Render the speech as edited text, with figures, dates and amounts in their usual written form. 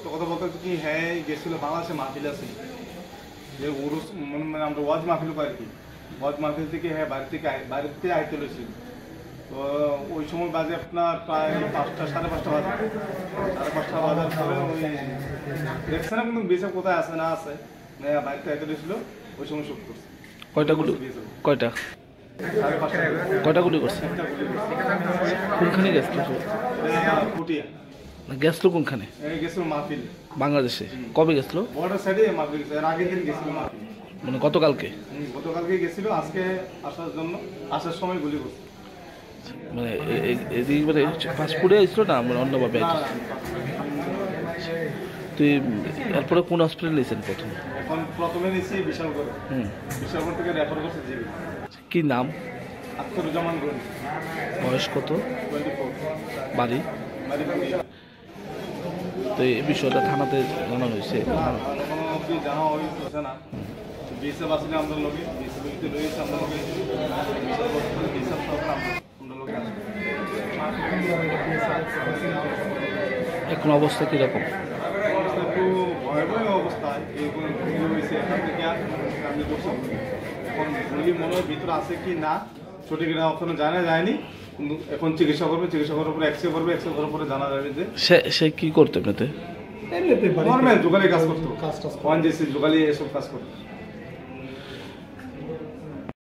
সত্য কথা বলতে কি হ্যাঁ গেছিল বাংলাদেশে মাহফিল আছে যে উরুস মানে আমরা ওয়াজ মাহফিল পাই কি ওয়াজ মাহফিল থেকে হ্যাঁ বাড়িতে আইতে লইছিল তো ওই সময় বাজে আপনার প্রায় 5টা 5:30 বাজে 5:30 বাজার পরে ওই দেখছে না কিন্তু বেসব কোথায় আছে না আছে বাড়িতে আইতে লইছিল ওই সময় শুট করছে। কয়টা গুলি করছে? কোনখানে গেছিল? গেছিল কোনখানে? গেছিল মাহফিল বাংলাদেশে। কবে গেছিল? বর্ডার সাইডে মাহফিল গেছিল, এর আগের দিন গেছিল মাহফিল, মানে গতকালকে গেছিল। আজকে আসার সময় গুলি করছে। মানে এদিকে মানে পাসপোর্টে আসছিল না মানে অন্যভাবে? তুই এরপরে কোন হসপিটালে নিয়েছেন প্রথমে নিয়েছি বিশালগড় থেকে রেফার করছে জিবি। কি নাম? আখতারুজ্জামান গনি। বয়স কত? 24। বাড়ি? তো এই বিষয়টা থানাতে জানানো হয়েছে? জানা হয়েছে না, বিএসএফ আসলে আমরা লোকে বিএসএফ রয়েছে আমরা লোকে এখন অবস্থা কিরকম? একটু ভয়াবহ অবস্থায় হয়েছে। এখান থেকে এখন গুলি মনে হয় ভিতরে আছে কি না সঠিক এখনো জানা যায়নি, কিন্তু এখন চিকিৎসা করার পরে এক্সরে করার পরে জানা যাবে যে সে কি করতে পেতে যোগালি কাজ করতো, ওয়ান জেসি যোগালি এসব কাজ করতো।